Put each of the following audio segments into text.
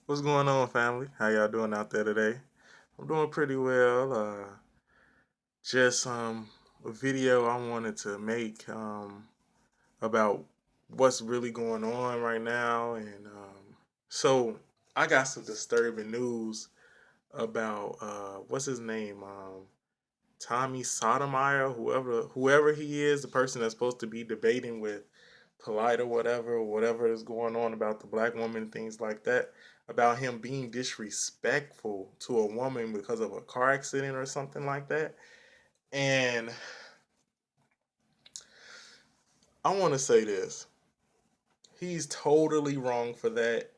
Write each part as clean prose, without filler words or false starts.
What's going on, family? How y'all doing out there today? I'm doing pretty well. Just a video I wanted to make about what's really going on right now, and so I got some disturbing news about what's his name, Tommy Sotomayor, whoever he is, the person that's supposed to be debating with Polite or whatever is going on about the black woman, things like that, about him being disrespectful to a woman because of a car accident or something like that. And I want to say this. He's totally wrong for that.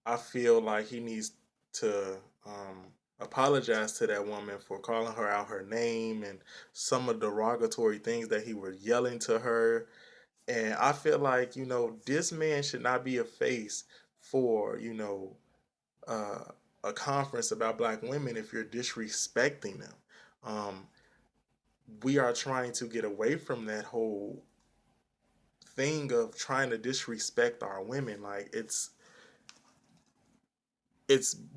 I feel like he needs to apologize to that woman for calling her out her name and some of the derogatory things that he was yelling to her. And I feel like, this man should not be a face for, uh, a conference about black women if you're disrespecting them. Um, we are trying to get away from that whole thing of trying to disrespect our women. Like it's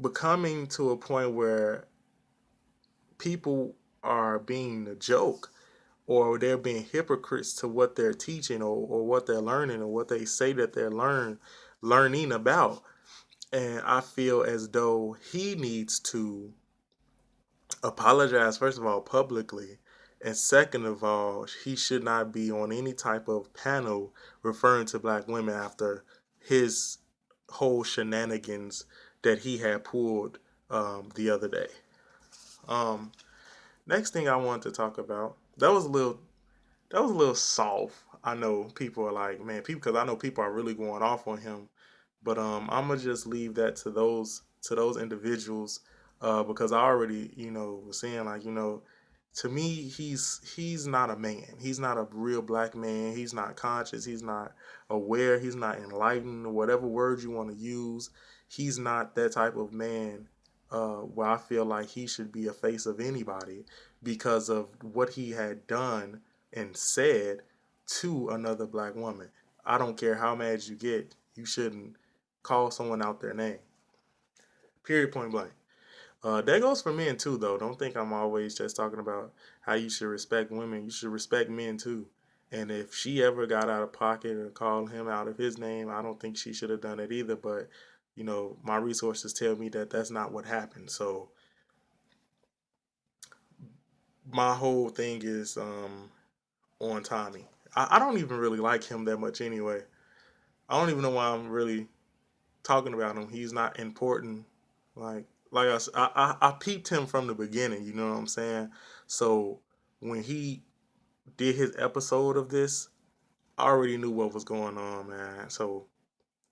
becoming to a point where people are being a joke or they're being hypocrites to what they're teaching or what they're learning or what they say that they're learning about. And I feel as though he needs to apologize, first of all, publicly. And second of all, he should not be on any type of panel referring to black women after his whole shenanigans that he had pulled the other day. Um, Next thing I wanted to talk about, that was a little soft. I know people are like, man, people, because I know people are really going off on him. But I'm gonna just leave that to those individuals, because I already, was saying, like, to me, he's not a man. He's not a real black man. He's not conscious. He's not aware. He's not enlightened. Whatever words you want to use, he's not that type of man. Where I feel like he should be a face of anybody because of what he had done and said to another black woman. I don't care how mad you get, you shouldn't call someone out their name. Period, point blank. That goes for men too, though. Don't think I'm always just talking about how you should respect women. You should respect men too. And if she ever got out of pocket or called him out of his name, I don't think she should have done it either. But my resources tell me that that's not what happened. So my whole thing is on Tommy. I don't even really like him that much anyway. I don't even know why I'm really talking about him. He's not important. Like I peeped him from the beginning. You know what I'm saying? So when he did his episode of this, I already knew what was going on, man. So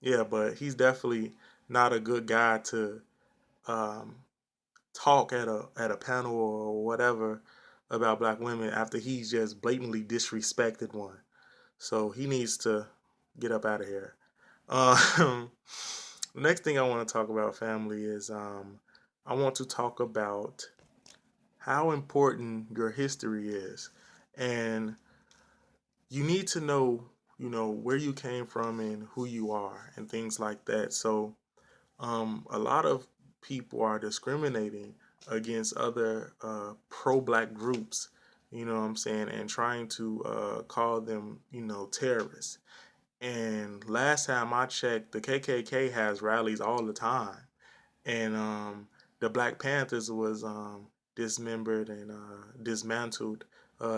yeah, but he's definitely not a good guy to um, talk at a panel or whatever about black women after he's just blatantly disrespected one. So he needs to get up out of here. Um, the next thing I want to talk about, family, is I want to talk about how important your history is. And you need to know, where you came from and who you are and things like that. So a lot of people are discriminating against other pro-black groups, you know what I'm saying, and trying to call them, terrorists. And last time I checked, the KKK has rallies all the time, and the Black Panthers was dismembered and dismantled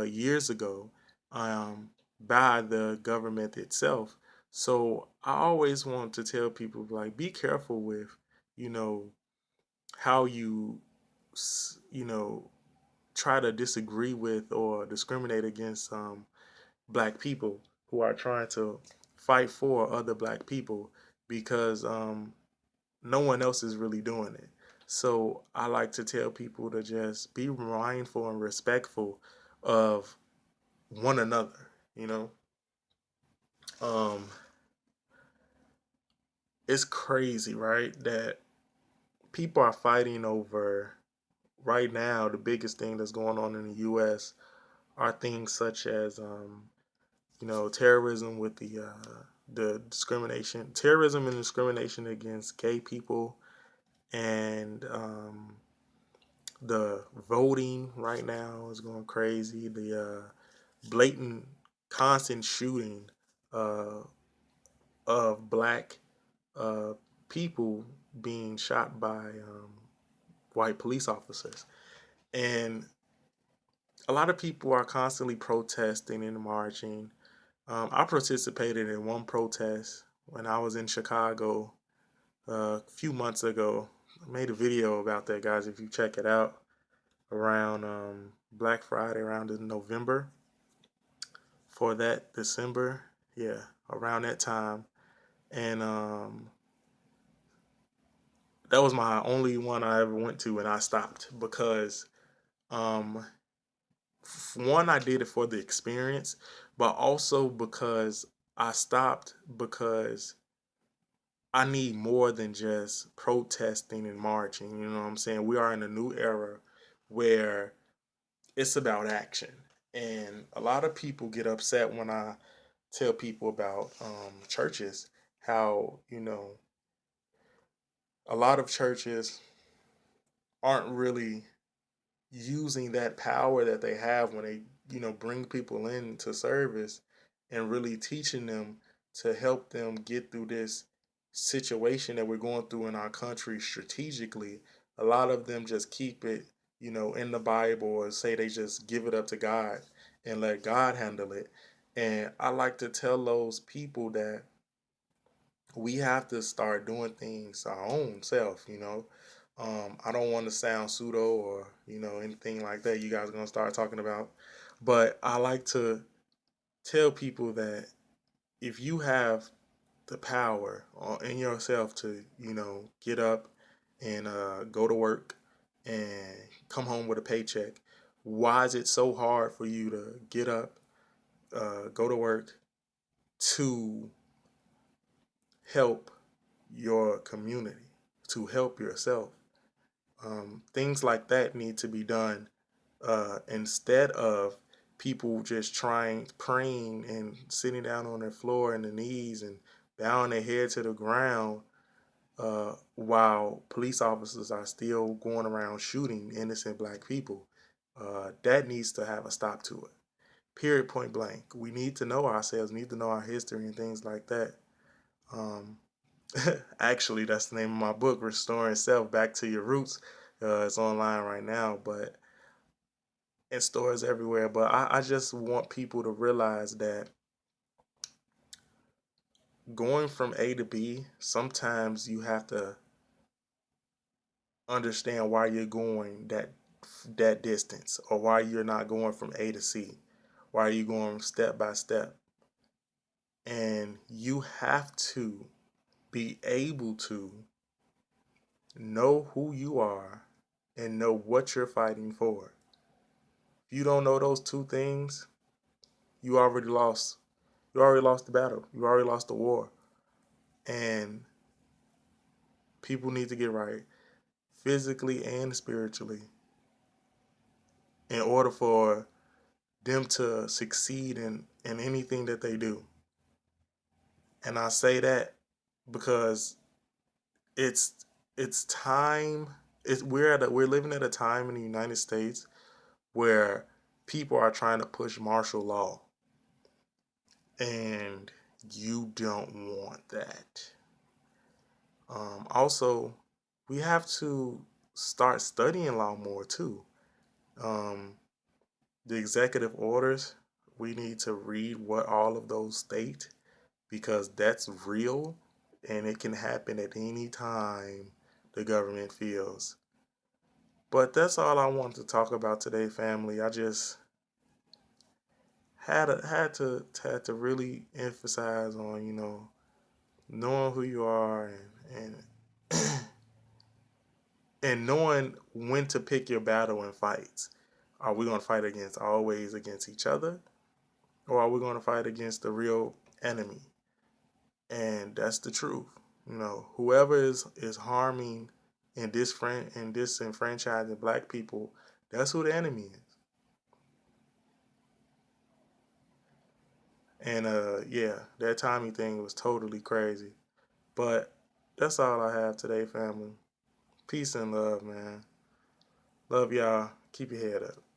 years ago um, by the government itself. So I always want to tell people, like, be careful with, you know, how you know, try to disagree with or discriminate against black people who are trying to fight for other black people because no one else is really doing it. So I like to tell people to just be mindful and respectful of one another. You know, um, it's crazy, right? That people are fighting over right now. The biggest thing that's going on in the U.S. are things such as terrorism with the discrimination, terrorism and discrimination against gay people, and the voting right now is going crazy. The blatant, constant shooting uh, of black uh, people being shot by white police officers. And a lot of people are constantly protesting and marching. I participated in one protest when I was in Chicago a few months ago. I made a video about that, guys, if you check it out, around Black Friday, around in November for that December. Yeah, around that time. And that was my only one I ever went to, and I stopped because um, one, I did it for the experience, but also because I stopped because I need more than just protesting and marching. You know what I'm saying? We are in a new era where it's about action. And a lot of people get upset when I tell people about churches, how, a lot of churches aren't really using that power that they have when they, bring people into service and really teaching them to help them get through this situation that we're going through in our country strategically. A lot of them just keep it, in the Bible, or say they just give it up to God and let God handle it. And I like to tell those people that we have to start doing things our own self. I don't want to sound pseudo or, anything like that you guys are going to start talking about. But I like to tell people that if you have the power in yourself to, get up and go to work and come home with a paycheck, why is it so hard for you to get up, go to work, to help your community, to help yourself? Things like that need to be done instead of people just praying and sitting down on their floor and their knees and bowing their head to the ground while police officers are still going around shooting innocent black people. That needs to have a stop to it. Period, point blank. We need to know ourselves, need to know our history and things like that. Um, Actually, that's the name of my book, Restoring Self Back to Your Roots. It's online right now, but in stores everywhere. But I just want people to realize that going from A to B, sometimes you have to understand why you're going that distance, or why you're not going from A to C. Why are you going step by step? And you have to be able to know who you are and know what you're fighting for. If you don't know those two things, you already lost. You already lost the battle. You already lost the war. And people need to get right physically and spiritually in order for them to succeed in anything that they do. And I say that because it's it's time. We're living at a time in the United States where people are trying to push martial law, and you don't want that. Also, we have to start studying law more too. Um, the executive orders, we need to read what all of those state, because that's real and it can happen at any time the government feels. But that's all I want to talk about today, family. I just had to really emphasize on, knowing who you are, and and knowing when to pick your battle in fights. Are we going to fight always against each other, or are we going to fight against the real enemy? And that's the truth. Whoever is harming and disenfranchising black people, that's who the enemy is. And yeah, that Tommy thing was totally crazy. But that's all I have today, family. Peace and love, man. Love y'all. Keep your head up.